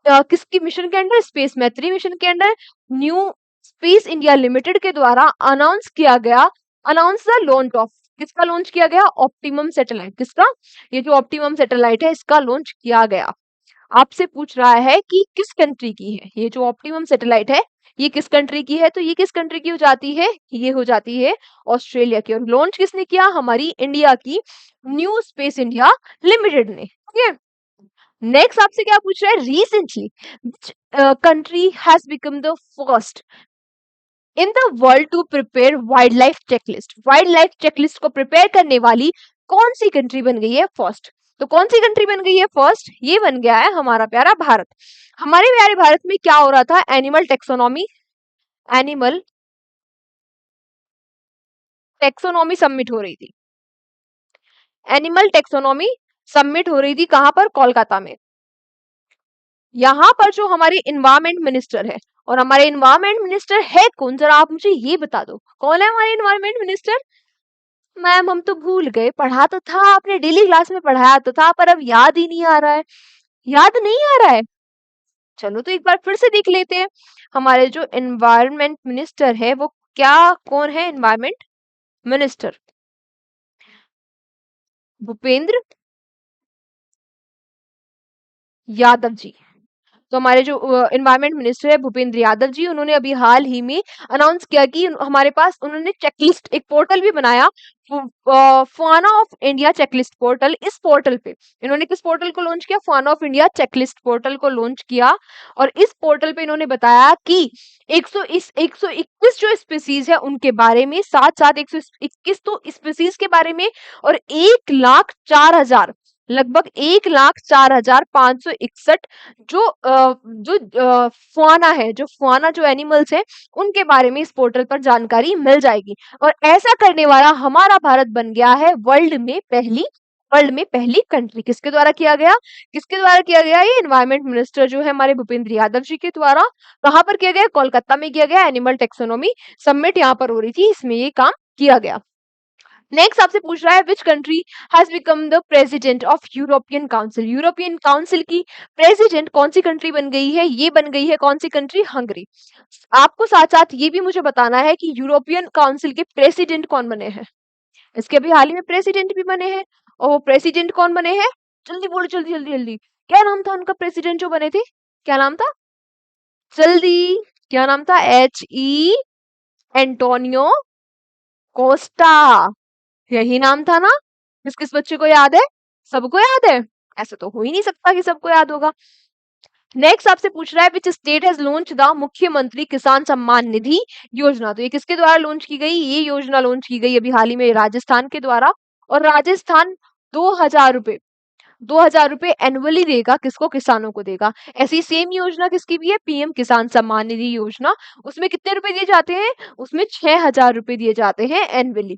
किसकी मिशन के अंडर? स्पेस मैत्री मिशन के under new space India limited के द्वारा अनाउंस द लॉन्च ऑफ, किसका लॉन्च किया गया? Optimum satellite. किसका? ये जो ऑप्टिमम सैटेलाइट है इसका लॉन्च किया गया। आपसे पूछ रहा है कि किस कंट्री की है ये जो ऑप्टिमम सैटेलाइट है, ये किस कंट्री की है? तो ये किस कंट्री की हो जाती है? ये हो जाती है ऑस्ट्रेलिया की। और लॉन्च किसने किया? हमारी इंडिया की न्यू स्पेस इंडिया लिमिटेड ने, ठीक है। नेक्स्ट आपसे क्या पूछ रहा है? Recently which country has become the first in the world to prepare wildlife checklist? Wild checklist को प्रिपेयर करने वाली कौन सी कंट्री बन गई है फर्स्ट? तो कौन सी कंट्री बन गई है फर्स्ट? ये बन गया है हमारा प्यारा भारत। हमारे प्यारे भारत में क्या हो रहा था? एनिमल टेक्सोनॉमी सबमिट हो रही थी। एनिमल टेक्सोनॉमी सबमिट हो रही थी कहां पर? कोलकाता में। यहाँ पर जो हमारे इन्वायरमेंट मिनिस्टर है, और हमारे इन्वायरमेंट मिनिस्टर है कौन? जरा आप मुझे ये बता दो कौन है हमारे इन्वायरमेंट मिनिस्टर? मैम हम तो भूल गए, पढ़ा तो था आपने, डेली क्लास में पढ़ाया तो था, पर अब याद ही नहीं आ रहा है। याद नहीं आ रहा है? चलो तो एक बार फिर से देख लेते हैं। हमारे जो इन्वायरमेंट मिनिस्टर है वो क्या, कौन है इन्वायरमेंट मिनिस्टर? भूपेंद्र यादव जी। तो हमारे जो इन्वायरमेंट मिनिस्टर है भूपेंद्र यादव जी, उन्होंने अभी हाल ही में अनाउंस किया कि हमारे पास उन्होंने चेकलिस्ट एक पोर्टल भी बनाया, फाना ऑफ इंडिया चेकलिस्ट पोर्टल। इस पोर्टल पे इन्होंने किस पोर्टल को लॉन्च किया? फाना ऑफ इंडिया चेकलिस्ट पोर्टल को लॉन्च किया। और इस पोर्टल पे इन्होंने बताया कि 121 जो स्पीसीज है उनके बारे में, साथ साथ 121 तो स्पीसीज के बारे में, और 1,04,000, लगभग 1,04,561 जो फाना है, जो फाना जो एनिमल्स है उनके बारे में इस पोर्टल पर जानकारी मिल जाएगी। और ऐसा करने वाला हमारा भारत बन गया है वर्ल्ड में पहली कंट्री। किसके द्वारा किया गया? किसके द्वारा किया गया? ये एनवायरमेंट मिनिस्टर जो है हमारे भूपेंद्र यादव जी के द्वारा। कहां पर किया गया? कोलकाता में किया गया। एनिमल टेक्सोनॉमी समिट यहाँ पर हो रही थी, इसमें ये काम किया गया। नेक्स्ट आपसे पूछ रहा है which country has become the president of European council? European council की प्रेसिडेंट कौन सी कंट्री बन गई है? ये बन गई है कौन सी कंट्री? हंगरी। आपको साथ साथ ये भी मुझे बताना है कि यूरोपियन काउंसिल के प्रेसिडेंट कौन बने हैं। इसके अभी हाल ही में प्रेसिडेंट भी बने हैं, और वो प्रेसिडेंट कौन बने हैं? जल्दी बोलो, जल्दी जल्दी जल्दी। क्या नाम था उनका प्रेसिडेंट जो बने थे? क्या नाम था? जल्दी, क्या नाम था? एंटोनियो कोस्टा, यही नाम था ना? किस किस बच्चे को याद है? सबको याद है? ऐसा तो हो ही नहीं सकता कि सबको याद होगा। नेक्स्ट आपसे पूछ रहा है which state has launch the मुख्यमंत्री किसान सम्मान निधि योजना? तो ये किसके द्वारा लॉन्च की गई? ये योजना लॉन्च की गई अभी हाल ही में राजस्थान के द्वारा। और राजस्थान 2,000 रुपए 2,000 रुपए एनुअली देगा। किसको? किसानों को देगा। ऐसी सेम योजना किसकी भी है? पीएम किसान सम्मान निधि योजना। उसमें कितने रुपए दिए जाते हैं? उसमें 6,000 रुपए दिए जाते हैं एनुअली।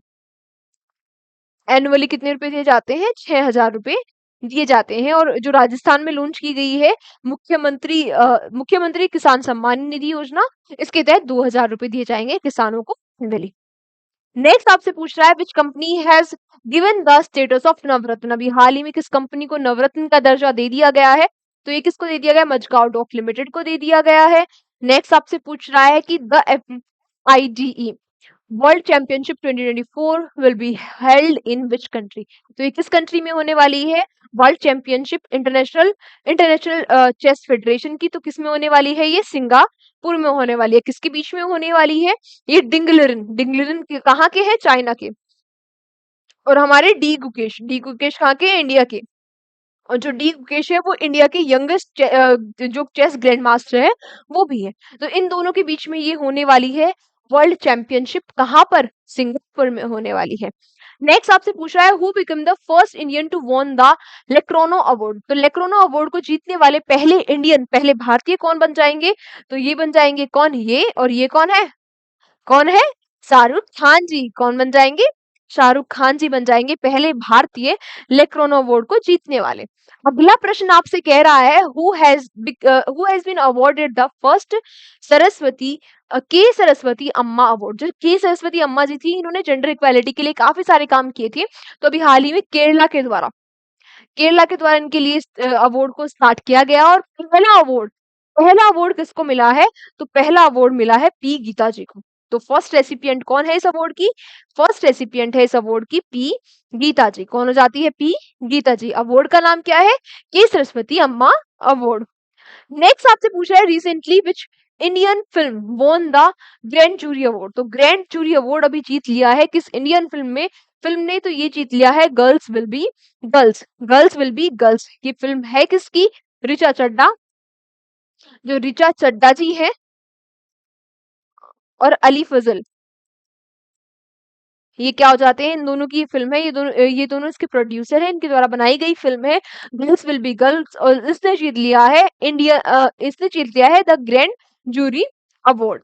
एनुअली कितने रुपए दिए जाते हैं? 6,000 रुपए दिए जाते हैं। और जो राजस्थान में लॉन्च की गई है मुख्यमंत्री किसान सम्मान निधि योजना, इसके तहत 2,000 रुपए दिए जाएंगे किसानों को एनुअली। नेक्स्ट आपसे पूछ रहा है which company has given the status of Navratna? अभी हाल ही में किस कंपनी को नवरत्न का दर्जा दे दिया गया है? तो ये किसको दे दिया गया? मजगांव डॉक लिमिटेड को दे दिया गया है। नेक्स्ट आपसे पूछ रहा है कि the FIDE world championship 2024 will be held in which country? तो ये किस कंट्री में होने वाली है? World championship international international chess federation की, तो किस में होने वाली है ये? सिंगापुर में होने वाली है। किसके बीच में होने वाली है? ये डिंगलिरन, डिंगलिरन कहाँ के हैं? चाइना के। और हमारे डी गुकेश कहाँ के हैं? इंडिया के। और जो डी गुकेश है वो इंडिया के यंगेस्ट जो चेस ग्रैंड मास्टर है वो भी है। तो इन दोनों के बीच में ये होने वाली है वर्ल्ड चैंपियनशिप, कहाँ पर? सिंगापुर में होने वाली है। नेक्स्ट आपसे पूछ रहा है who become the first Indian to won the लेक्रोनो अवार्ड। तो लेक्रोनो अवार्ड को जीतने वाले पहले इंडियन, पहले भारतीय कौन बन जाएंगे? तो ये बन जाएंगे कौन? ये, और ये कौन है? कौन है? शाहरुख खान जी। कौन बन जाएंगे? शाहरुख खान जी बन जाएंगे पहले भारतीय लेक्रोनो अवार्ड को जीतने वाले। अगला प्रश्न आपसे कह रहा है who has been awarded the first Saraswati के सरस्वती अम्मा अवार्ड। जो के सरस्वती अम्मा जी थी, इन्होंने जेंडर इक्वालिटी के लिए काफी सारे काम किए थे। तो अभी हाल ही में केरला के द्वारा इनके लिए अवार्ड को स्टार्ट किया गया। और पहला अवार्ड किसको मिला है? तो पहला अवार्ड मिला है पी गीता जी को। तो फर्स्ट रेसिपिएंट कौन है इस अवार्ड की? फर्स्ट रेसिपिएंट है इस अवार्ड की पी गीता जी। कौन हो जाती है? पी गीता जी। अवार्ड का नाम क्या है? के सरस्वती अम्मा अवार्ड। नेक्स्ट आपसे पूछ रहा है recently which Indian film won the grand jury award. तो ग्रैंड जूरी अवार्ड अभी जीत लिया है किस इंडियन फिल्म ने? तो ये जीत लिया है girls will be girls. Girls will be girls. ये फिल्म है किसकी? ऋचा चड्डा। जो ऋचा चड्डा जी है और अली फजल, ये क्या हो जाते हैं? इन दोनों की फिल्म है। ये दोनों इसके प्रोड्यूसर हैं। इनके द्वारा बनाई गई फिल्म है गर्ल्स विल बी गर्ल्स। और इसने जीत लिया है द ग्रैंड जूरी अवार्ड।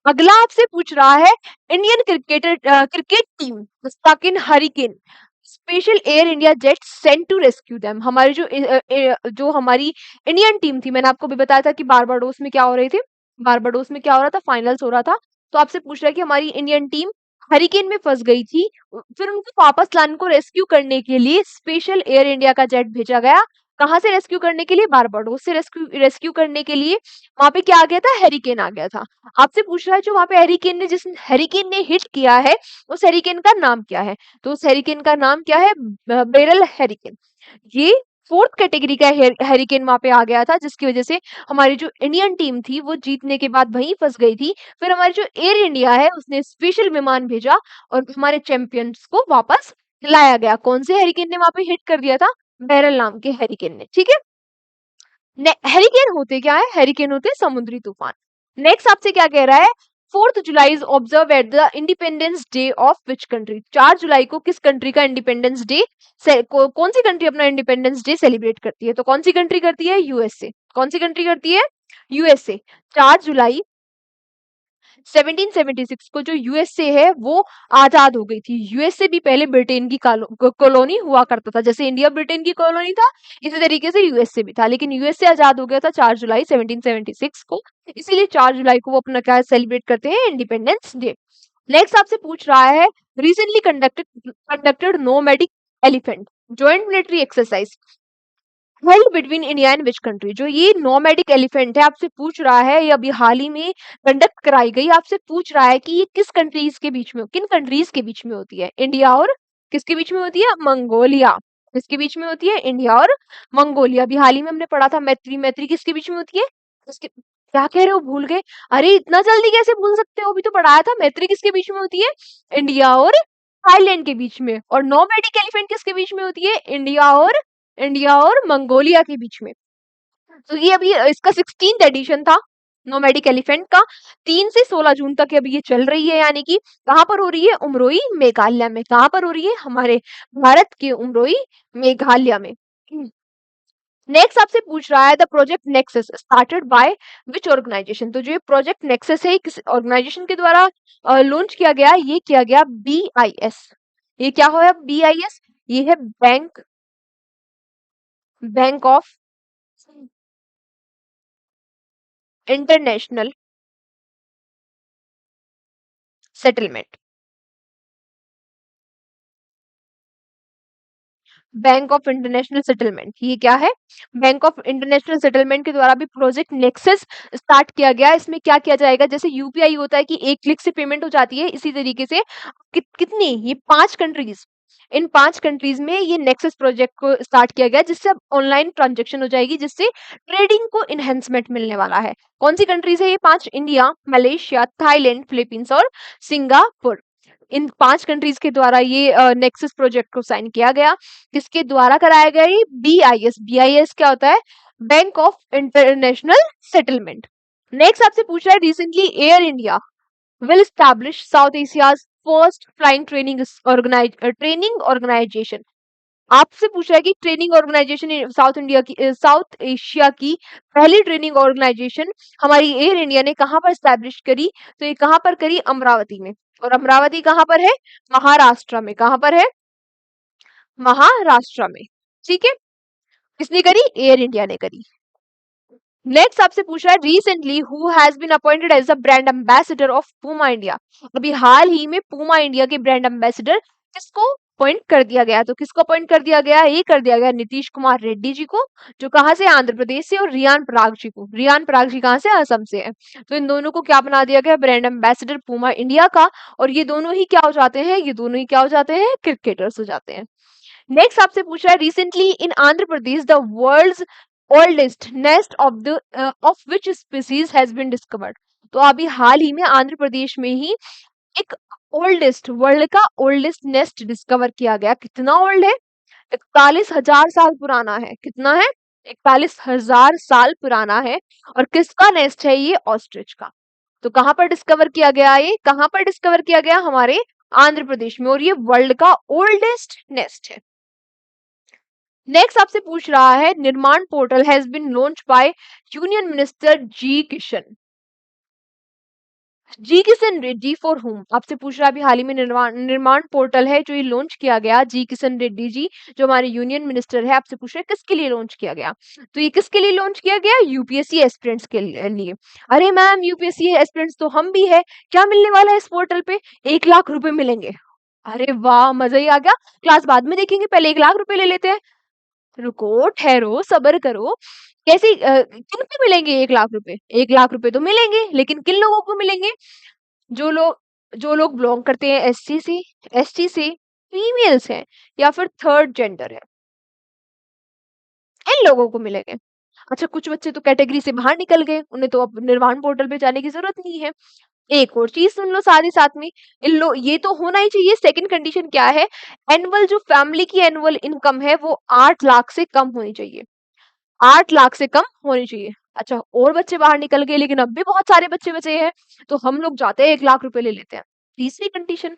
अगला आपसे पूछ रहा है Indian cricket team stuck in hurricane, special Air India jet sent to rescue them. हमारी जो हमारी इंडियन टीम थी, मैंने आपको भी बताया था कि बारबाडोस में क्या हो रहे थे, बारबाडोस में क्या हो रहा था? फाइनल्स हो रहा था। तो आपसे पूछ रहा है कि हमारी इंडियन टीम हरिकेन में फंस गई थी, फिर उनको वापस लाने को रेस्क्यू करने के लिए स्पेशल एयर इंडिया का जेट भेजा गया। कहाँ से रेस्क्यू करने के लिए? बारबाडोस से रेस्क्यू करने के लिए। वहां पे क्या आ गया था? हेरिकेन आ गया था। आपसे पूछ रहा है जो वहां पे जिस हेरिकेन ने हिट किया है, उस हेरिकेन का नाम क्या है? तो उस हेरिकेन का नाम क्या है? Barrel hurricane. ये फोर्थ कैटेगरी का हेरिकेन वहां पे आ गया था, जिसकी वजह से हमारी जो इंडियन टीम थी वो जीतने के बाद वहीं फंस गई थी। फिर हमारी जो एयर इंडिया है उसने स्पेशल विमान भेजा और हमारे चैंपियंस को वापस लाया गया। कौन से हेरिकेन ने वहां पे हिट कर दिया था? बेरल नाम के हेरिकेन ने। ठीक है। हेरिकेन होते क्या है? हेरिकेन होते समुद्री तूफान। नेक्स्ट आपसे क्या कह रहा है? 4 जुलाई is observe at the independence day of which country. 4 जुलाई को किस कंट्री का इंडिपेंडेंस डे कौन सी कंट्री अपना इंडिपेंडेंस डे सेलिब्रेट करती है? तो कौन सी कंट्री करती है? यूएसए। कौन सी कंट्री करती है? यूएसए। 4 जुलाई 1776 को जो यूएसए है वो आजाद हो गई थी। यूएसए भी पहले ब्रिटेन की कॉलोनी हुआ करता था। जैसे इंडिया ब्रिटेन की कॉलोनी था, इसी तरीके से यूएसए भी था। लेकिन यूएसए आजाद हो गया था 4 जुलाई 1776 को, इसीलिए 4 जुलाई को वो अपना क्या सेलिब्रेट करते हैं? Independence day. नेक्स्ट आपसे पूछ रहा है recently conducted nomadic elephant joint military exercise held between India and which country. जो ये नोमैडिक एलिफेंट है, आपसे पूछ रहा है, ये अभी हाल ही में कंडक्ट कराई गई। आपसे पूछ रहा है कि ये किस कंट्रीज के बीच में, किन कंट्रीज के बीच में होती है? इंडिया और किसके बीच में होती है? मंगोलिया। किसके बीच में होती है? इंडिया और मंगोलिया। अभी हाल ही में हमने पढ़ा था मैत्री। मैत्री किसके बीच में होती है? किसके क्या कह रहे हो? भूल गए? अरे इतना जल्दी कैसे भूल सकते हो? अभी तो पढ़ाया था। मैत्री किसके बीच में होती है? इंडिया और थाईलैंड के बीच में। और नोमैडिक एलिफेंट किसके बीच में होती है? इंडिया और मंगोलिया के बीच में। तो ये अभी इसका 16th एडिशन था नोमैडिक एलिफेंट का। 3 से 16 जून तक अभी ये चल रही है। यानी कि कहाँ पर हो रही है? उमरोई मेघालय में। कहाँ पर हो रही है? हमारे भारत के उमरोई मेघालय में। नेक्स्ट आपसे पूछ रहा है the project Nexus started by which organisation. तो जो ये प्रोजेक्ट नेक्सस है किस ऑर्गेनाइजेशन के द्वारा लॉन्च किया गया? ये किया गया BIS। ये क्या हो? BIS ये है bank of international settlement. Bank of international settlement ये क्या है? बैंक ऑफ इंटरनेशनल सेटलमेंट के द्वारा भी प्रोजेक्ट नेक्सस स्टार्ट किया गया। इसमें क्या किया जाएगा? जैसे यूपीआई होता है कि एक क्लिक से पेमेंट हो जाती है, इसी तरीके से कितनी ये 5 कंट्रीज इन 5 कंट्रीज में ये नेक्सस प्रोजेक्ट को स्टार्ट किया गया, जिससे अब ऑनलाइन ट्रांजेक्शन हो जाएगी, जिससे ट्रेडिंग को इनहेंसमेंट मिलने वाला है। कौन सी कंट्रीज है ये 5? इंडिया, मलेशिया, थाईलैंड, फिलीपींस और सिंगापुर। इन 5 कंट्रीज के द्वारा ये नेक्सस प्रोजेक्ट को साइन किया गया। किसके द्वारा कराया गया? ये BIS। BIS क्या होता है? Bank of international settlement. Next आपसे पूछ रहा है, recently air India will establish South Asia's first flying training organization। आपसे पूछ रहा है कि ट्रेनिंग ऑर्गेनाइजेशन साउथ एशिया की पहली ट्रेनिंग ऑर्गेनाइजेशन हमारी एयर इंडिया ने कहां पर स्टैब्लिश करी? तो ये कहां पर करी? अमरावती में। और अमरावती कहां पर है? महाराष्ट्र में। कहां पर है? महाराष्ट्र में। ठीक है, किसने करी? एयर इंडिया ने करी। नेक्स्ट आपसे पूछ रहा है, recently who has been appointed as the brand ambassador of Puma India. अभी हाल ही में पूमा इंडिया के ब्रांड एम्बेसडर किसको अपॉइंट कर दिया गया? तो किसको अपॉइंट कर दिया गया? ये कर दिया गया नीतीश कुमार रेड्डी जी को, जो कहां से? आंध्र प्रदेश से। और रियान पराग जी को। रियान पराग जी कहां से? असम से है। तो इन दोनों को क्या बना दिया गया? ब्रांड एम्बेसडर पूमा इंडिया का। और ये दोनों ही क्या हो जाते हैं? ये दोनों ही क्या हो जाते हैं? क्रिकेटर्स हो जाते हैं। नेक्स्ट आपसे पूछ रहा है, recently in Andhra Pradesh the world's oldest nest of which species has been discovered. तो अभी हाल ही में आंध्र प्रदेश में ही एक वर्ल्ड का ओल्डेस्ट नेस्ट डिस्कवर किया गया। कितना ओल्ड है? 41,000 साल पुराना है। कितना है? 41,000 साल पुराना है। और किसका नेस्ट है ये? ऑस्ट्रिच का। तो कहां पर डिस्कवर किया गया? ये कहां पर डिस्कवर किया गया? हमारे आंध्र प्रदेश में। और ये वर्ल्ड का ओल्डेस्ट नेस्ट है। नेक्स्ट आपसे पूछ रहा है, Nirman portal has been launch by union minister G Kishan. G Kishan Reddy for home. आपसे पूछ रहा है, अभी हाल ही में निर्माण पोर्टल है जो ये लॉन्च किया गया। जी किशन रेड्डी जी जो हमारे यूनियन मिनिस्टर है, आपसे पूछ रहे हैं किसके लिए लॉन्च किया गया? तो ये किसके लिए लॉन्च किया गया? यूपीएससी एस्पिरेंट्स के लिए। अरे मैम, यूपीएससी एस्पिरेंट्स तो हम भी है। क्या मिलने वाला है इस पोर्टल पे? 1 लाख रुपए मिलेंगे। अरे वाह, मजा ही आ गया। क्लास बाद में देखेंगे, पहले 1 लाख रुपए ले लेते हैं। रुको, ठहरो, सब्र करो। कैसे किनको मिलेंगे 1 लाख रुपए? 1 लाख रुपए तो मिलेंगे, लेकिन किन लोगों को मिलेंगे? जो लोग बिलोंग करते हैं SC से, ST से, फीमेल्स हैं, या फिर थर्ड जेंडर है, इन लोगों को मिलेंगे। अच्छा, कुछ बच्चे तो कैटेगरी से बाहर निकल गए, उन्हें तो अब निर्वाण पोर्टल पे जाने की जरूरत नहीं है। एक और चीज सुन लो साथ ही साथ में, ये तो होना ही चाहिए। सेकंड कंडीशन क्या है? एनुअल जो फैमिली की एनुअल इनकम है वो 8 लाख से कम होनी चाहिए। 8 लाख से कम होनी चाहिए। अच्छा, और बच्चे बाहर निकल गए, लेकिन अब भी बहुत सारे बच्चे बचे हैं, तो हम लोग जाते हैं 1 लाख रुपए ले लेते हैं। तीसरी कंडीशन,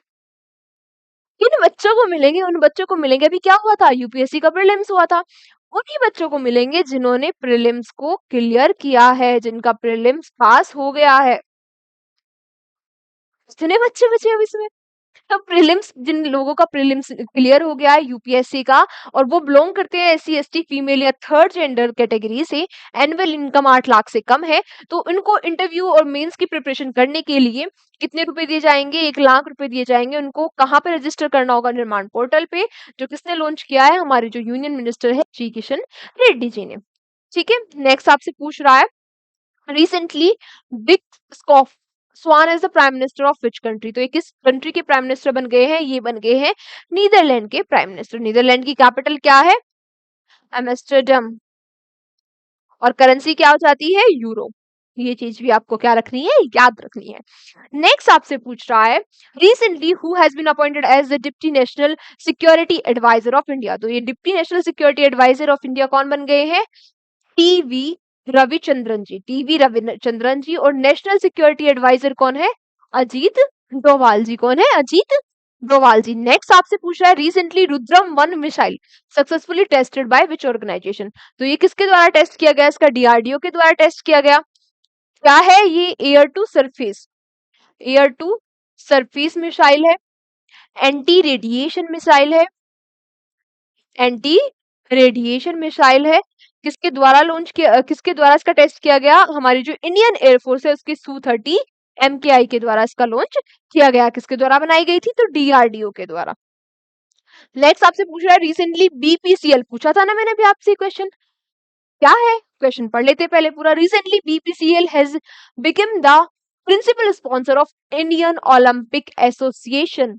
किन बच्चों को मिलेंगे? उन बच्चों को मिलेंगे, अभी क्या हुआ था? यूपीएससी का प्रीलिम्स हुआ था। उन्हीं बच्चों को मिलेंगे जिन्होंने प्रीलिम्स को क्लियर किया है, जिनका प्रीलिम्स पास हो गया है। कितने बच्चे बचे अब इसमें? तो प्रीलिम्स, जिन लोगों का प्रीलिम्स क्लियर हो गया है यूपीएससी का, और वो बिलोंग करते हैं SC ST फीमेल या थर्ड जेंडर कैटेगरी से, एनुअल इनकम 8 लाख से कम है, तो इनको इंटरव्यू और मेंस की प्रिपरेशन करने के लिए कितने रुपए दिए जाएंगे? 1 लाख रुपए दिए जाएंगे। उनको कहाँ पे रजिस्टर करना होगा? निर्माण पोर्टल पे, जो किसने लॉन्च किया है? हमारे जो यूनियन मिनिस्टर है जी किशन रेड्डी जी ने। ठीक है, नेक्स्ट आपसे पूछ रहा है, recently Dick Schoof sworn as the prime minister of which country. तो ये किस कंट्री के प्राइम मिनिस्टर बन गए हैं? ये बन गए हैं नीदरलैंड के प्राइम मिनिस्टर। नीदरलैंड की कैपिटल क्या है? एम्स्टर्डम। और करेंसी क्या हो जाती है? यूरो। ये चीज भी आपको क्या रखनी है? याद रखनी है। नेक्स्ट आपसे पूछ रहा है, recently who has been appointed as the deputy national security adviser of India. तो ये deputy national security adviser of India कौन बन गए हैं? टीवी रविचंद्रन जी। टीवी रविचंद्रन जी। और नेशनल सिक्योरिटी एडवाइजर कौन है? अजीत डोभाल जी। कौन है? अजीत डोभाल जी। नेक्स्ट आपसे पूछ रहा है, recently Rudram 1 missile successfully tested by which organisation. तो ये किसके द्वारा टेस्ट किया गया? इसका DRDO के द्वारा टेस्ट किया गया। क्या है ये? एयर टू सरफेस मिसाइल है, एंटी रेडिएशन मिसाइल है, एंटी रेडिएशन मिसाइल है। किसके द्वारा लॉन्च किया, किसके द्वारा इसका टेस्ट किया गया? हमारी जो इंडियन एयरफोर्स है उसकी Su-30 MKI के द्वारा इसका लॉन्च किया गया। किसके द्वारा बनाई गई थी? तो DRDO के द्वारा। नेक्स्ट आपसे पूछ रहा है, रिसेंटली BPCL, पूछा था ना मैंने भी आपसे क्वेश्चन, क्या है? क्वेश्चन पढ़ लेते पहले पूरा। Recently BPCL has become the principal sponsor of Indian Olympic association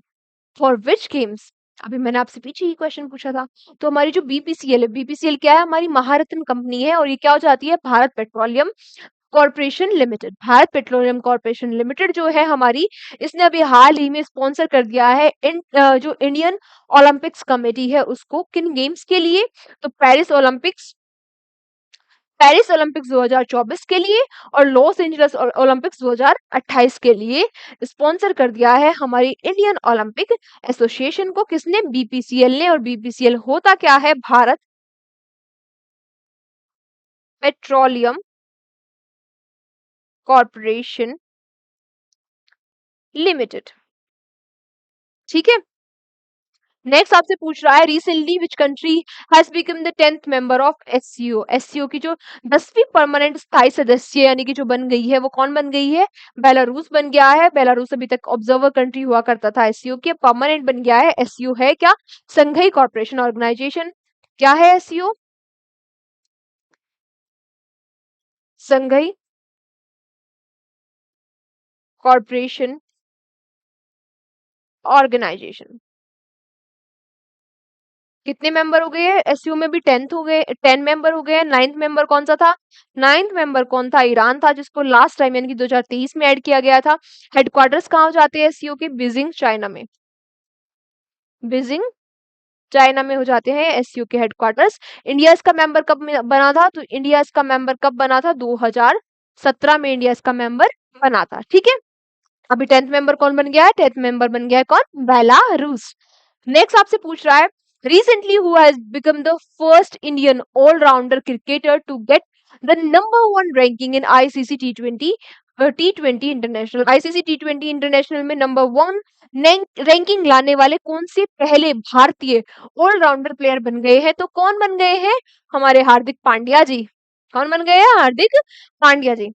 for which games. अभी मैंने आपसे पीछे ही क्वेश्चन पूछा था। तो हमारी जो बीपीसीएल है, बीपीसीएल क्या है? हमारी महारत्न कंपनी है और ये क्या हो जाती है? Bharat petroleum corporation limited. Bharat petroleum corporation limited जो है हमारी, इसने अभी हाल ही में स्पॉन्सर कर दिया है जो इंडियन ओलंपिक्स कमेटी है उसको, किन गेम्स के लिए? तो पेरिस ओलंपिक्स 2024 के लिए और लॉस एंजल्स ओलंपिक्स 2028 के लिए स्पॉन्सर कर दिया है हमारी इंडियन ओलंपिक एसोसिएशन को। किसने? बीपीसीएल ने। और बीपीसीएल होता क्या है? Bharat petroleum corporation limited. ठीक है। नेक्स्ट आपसे पूछ रहा है, recently which country has become the 10th member of SCO. SCO की जो 10वीं परमानेंट स्थायी सदस्य यानी कि जो बन गई है, वो कौन बन गई है? बेलारूस बन गया है। बेलारूस अभी तक ऑब्जर्वर कंट्री हुआ करता था एससीओ की, परमानेंट बन गया है। एससीओ है क्या? Shanghai corporation organisation. क्या है एससीओ? Shanghai corporation organisation. कितने मेंबर हो गए हैं? एसयू में भी 10th हो गए, 10 मेंबर हो गए हैं। 9th मेंबर कौन सा था? 9th मेंबर कौन था? ईरान था, जिसको लास्ट टाइम यानी कि 2023 में ऐड किया गया था। हेडक्वार्टर्स कहाँ हो जाते हैं एसयू के? बीजिंग चाइना में। बीजिंग चाइना में हो जाते हैं एसयू के हेडक्वार्टर्स। इंडिया इसका मेंबर कब बना था? तो इंडिया इसका मेंबर कब बना था? 2017 में इंडिया इसका मेंबर बना था। ठीक है। अभी 10th मेंबर कौन बन गया है? 10th मेंबर बन गया है कौन? बेलारूस। नेक्स्ट आपसे पूछ रहा है, recently who has become the first Indian all-rounder cricketer to get the number 1 ranking in ICC T20 T20 international. ICC T20 international में नंबर 1 रैंकिंग लाने वाले कौन से पहले भारतीय ऑलराउंडर प्लेयर बन गए हैं? तो कौन बन गए हैं? हमारे हार्दिक पांड्या जी। कौन बन गए हैं? हार्दिक पांड्या जी।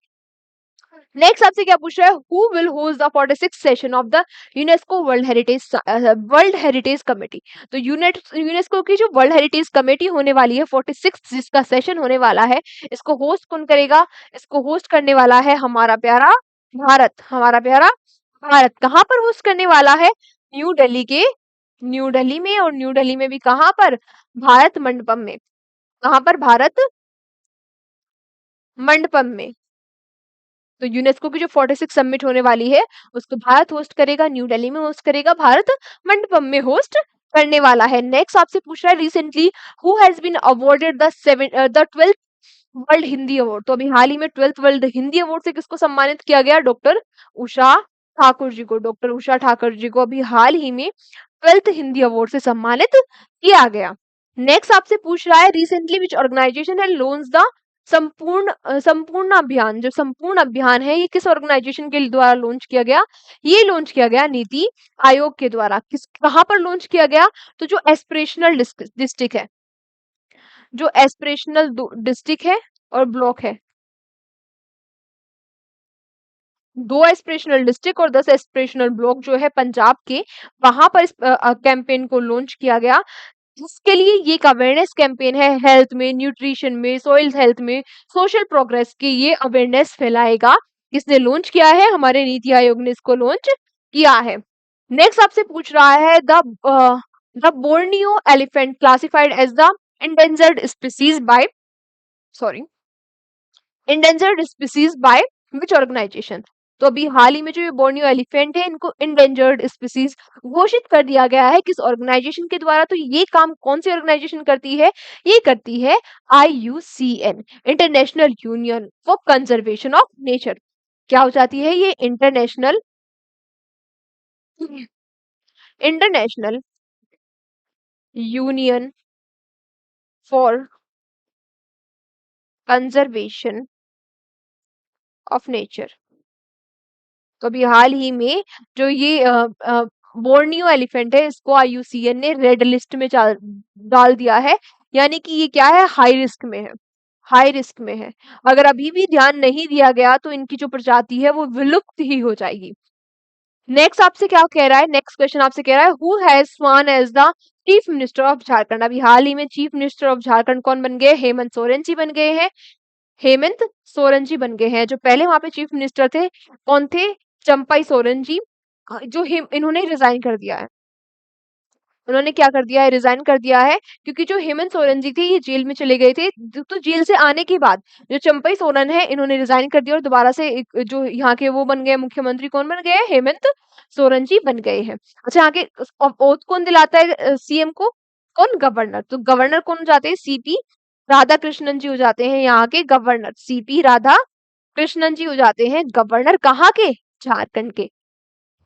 नेक्स्ट आपसे क्या पूछ रहा है, who will host the 46th session of the UNESCO world heritage committee. तो यूनेस्को की जो वर्ल्ड हेरिटेज कमेटी होने वाली है 46th, जिसका सेशन होने वाला है, इसको होस्ट कौन करेगा? इसको होस्ट करने वाला है हमारा प्यारा भारत। हमारा प्यारा भारत कहाँ पर होस्ट करने वाला है? न्यू दिल्ली के, न्यू दिल्ली में। और न्यू दिल्ली में भी कहाँ पर? भारत मंडपम में। कहाँ पर? भारत मंडपम में। तो यूनेस्को की जो 46 समिट होने वाली है, उसको भारत होस्ट करेगा, न्यू दिल्ली में होस्ट करेगा, भारत मंडपम में होस्ट करने वाला है। नेक्स्ट आपसे पूछ रहा है, recently who has been awarded the 12th world Hindi award. तो अभी हाल ही में 12th वर्ल्ड हिंदी अवार्ड से किसको सम्मानित किया गया? डॉक्टर उषा ठाकुर जी को। डॉक्टर उषा ठाकुर जी को अभी हाल ही में 12th हिंदी अवार्ड से सम्मानित किया गया। नेक्स्ट आपसे पूछ रहा है, recently which organisation has launch the Sampoorna Abhiyan. जो संपूर्ण अभियान है, ये किस ऑर्गेनाइजेशन के द्वारा लॉन्च किया गया? ये लॉन्च किया गया नीति आयोग के द्वारा। किस कहाँ पर लॉन्च किया गया? तो जो एस्पिरेशनल डिस्ट्रिक्ट है, जो एस्पिरेशनल डिस्ट्रिक्ट है और ब्लॉक है, 2 एस्पिरेशनल डिस्ट्रिक्ट और 10 एस्पिरेशनल ब्लॉक जो है पंजाब के, वहां पर इस कैंपेन को लॉन्च किया गया। जिसके लिए ये एक अवेयरनेस कैंपेन है, हेल्थ में, न्यूट्रिशन में, सॉइल हेल्थ में, सोशल प्रोग्रेस की ये अवेयरनेस फैलाएगा। किसने लॉन्च किया है? हमारे नीति आयोग ने इसको लॉन्च किया है। नेक्स्ट आपसे पूछ रहा है, the Borneo elephant classified as the endangered species by sorry endangered species by which organization। तो अभी हाल ही में जो ये बोर्नियो एलिफेंट है, इनको इंडेंजर्ड स्पीसीज घोषित कर दिया गया है किस ऑर्गेनाइजेशन के द्वारा? तो ये काम कौन सी ऑर्गेनाइजेशन करती है? ये करती है IUCN, international union for conservation of nature. क्या हो जाती है ये? International union for conservation of nature. तो अभी हाल ही में जो ये बोर्नियो एलिफेंट है, इसको IUCN ने रेड लिस्ट में डाल दिया है, यानी कि ये क्या है? हाई रिस्क में है, हाई रिस्क में है। अगर अभी भी ध्यान नहीं दिया गया तो इनकी जो प्रजाति है वो विलुप्त ही हो जाएगी। नेक्स्ट आपसे क्या कह रहा है? नेक्स्ट क्वेश्चन आपसे कह रहा है, who has sworn as the chief minister of Jharkhand. अभी हाल ही में चीफ मिनिस्टर ऑफ झारखंड कौन बन गए? हेमंत सोरेन जी बन गए हैं। हेमंत सोरेन जी बन गए हैं। जो पहले वहां पे चीफ मिनिस्टर थे, कौन थे? चंपाई सोरेन जी, जो इन्होंने रिजाइन कर दिया है। उन्होंने क्या कर दिया है, रिजाइन कर दिया है, क्योंकि जो हेमंत सोरेन जी थे ये जेल में चले गए थे। तो जेल से आने के बाद जो चंपई सोरेन है इन्होंने रिजाइन कर दिया और दोबारा से जो यहाँ के वो बन गए मुख्यमंत्री, कौन बन गए, हेमंत सोरेन जी बन गए हैं। अच्छा, आगे ओथ कौन दिलाता है सीएम को, कौन, गवर्नर। तो गवर्नर कौन हो जाते हैं, सीपी राधा कृष्णन जी हो जाते हैं यहाँ के गवर्नर। सीपी राधा कृष्णन जी हो जाते हैं गवर्नर, कहाँ के, झारखंड के।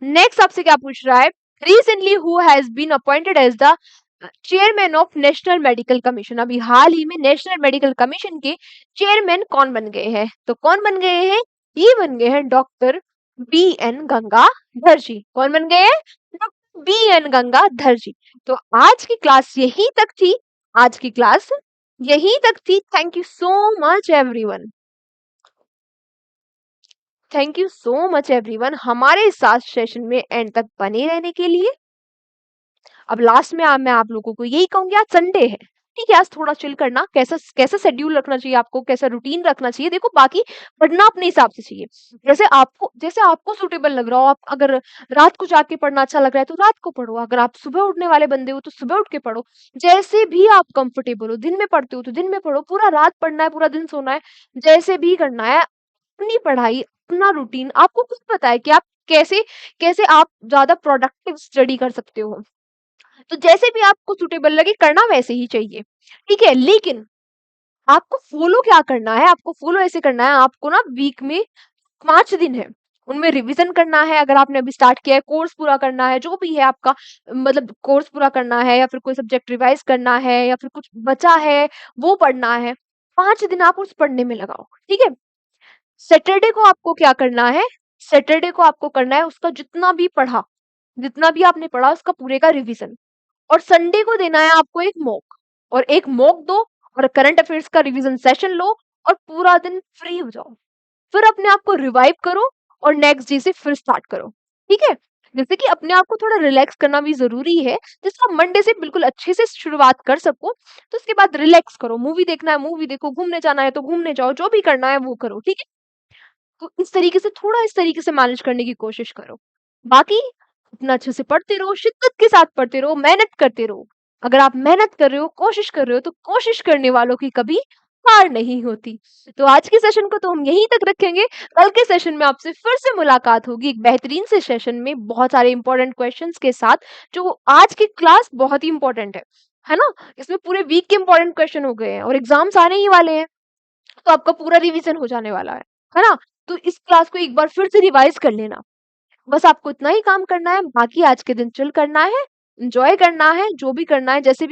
नेक्स्ट आपसे क्या पूछ रहा है, recently who has been appointed as the chairman of national medical commission. अभी हाल ही में नेशनल मेडिकल कमीशन के चेयरमैन कौन बन गए हैं, तो कौन बन गए हैं, ये बन गए हैं डॉक्टर बी एन गंगाधर जी। कौन बन गए हैं, डॉक्टर बी एन गंगाधर जी। तो आज की क्लास यही तक थी, आज की क्लास यही तक थी। Thank you so much everyone, thank you so much everyone हमारे साथ सेशन में एंड तक बने रहने के लिए। अब लास्ट में मैं आप लोगों को यही कहूंगी, आज संडे है, ठीक है, आज थोड़ा चिल करना। कैसा कैसा शेड्यूल रखना चाहिए आपको, कैसा रूटीन रखना चाहिए, देखो बाकी पढ़ना अपने हिसाब से चाहिए, जैसे आपको सूटेबल लग रहा हो। आप अगर रात को जाके पढ़ना अच्छा लग रहा है तो रात को पढ़ो, अगर आप सुबह उठने वाले बंदे हो तो सुबह उठ के पढ़ो, जैसे भी आप कंफर्टेबल हो। दिन में पढ़ते हो तो दिन में पढ़ो, पूरा रात पढ़ना है, पूरा दिन सोना है, जैसे भी करना है। अपनी पढ़ाई, अपना रूटीन, आपको खुद पता है कि आप कैसे कैसे आप ज्यादा प्रोडक्टिव स्टडी कर सकते हो। तो जैसे भी आपको सुटेबल लगे करना वैसे ही चाहिए, ठीक है। लेकिन आपको फॉलो क्या करना है, आपको फॉलो ऐसे करना है, आपको ना वीक में 5 दिन है, उनमें रिवीजन करना है। अगर आपने अभी स्टार्ट किया है, कोर्स पूरा करना है, जो भी है आपका, मतलब कोर्स पूरा करना है या फिर कोई सब्जेक्ट रिवाइज करना है या फिर कुछ बचा है वो पढ़ना है, 5 दिन आप उस पढ़ने में लगाओ, ठीक है। सैटरडे को आपको क्या करना है, सैटरडे को आपको करना है उसका जितना भी आपने पढ़ा उसका पूरे का रिवीजन। और संडे को देना है आपको एक मॉक, और एक मॉक दो और करंट अफेयर्स का रिवीजन सेशन लो और पूरा दिन फ्री हो जाओ। फिर अपने आप को रिवाइव करो और नेक्स्ट डे से फिर स्टार्ट करो, ठीक है। जैसे कि अपने आप को थोड़ा रिलैक्स करना भी जरूरी है, जिसको आप मंडे से बिल्कुल अच्छे से शुरुआत कर सको। तो उसके बाद रिलैक्स करो, मूवी देखना है मूवी देखो, घूमने जाना है तो घूमने जाओ, जो भी करना है वो करो, ठीक है। तो इस तरीके से, थोड़ा इस तरीके से मैनेज करने की कोशिश करो। बाकी अपना अच्छे से पढ़ते रहो, शिद्दत के साथ पढ़ते रहो, मेहनत करते रहो। अगर आप मेहनत कर रहे हो, कोशिश कर रहे हो, तो कोशिश करने वालों की कभी हार नहीं होती। तो आज के सेशन को तो हम यहीं तक रखेंगे। कल के सेशन में आपसे फिर से मुलाकात होगी एक बेहतरीन से सेशन में, बहुत सारे इंपॉर्टेंट क्वेश्चंस के साथ। जो आज की क्लास बहुत ही इंपॉर्टेंट है ना। इसमें पूरे वीक के इंपॉर्टेंट क्वेश्चन हो गए हैं और एग्जाम्स आने ही वाले हैं, तो आपका पूरा रिवीजन हो जाने वाला है ना। तो इस क्लास को एक बार फिर से रिवाइज कर लेना। बस आपको इतना ही काम करना है, बाकी आज के दिन चिल करना है, एंजॉय करना है, जो भी करना है, जैसे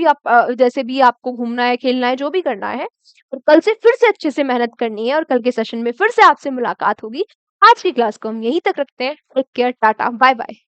भी आपको घूमना है, खेलना है, जो भी करना है। और कल से फिर से अच्छे से मेहनत करनी है और कल के सेशन में फिर से आपसे मुलाकात होगी। आज की क्लास को हम यहीं तक रखते हैं। Take care, tata, bye bye.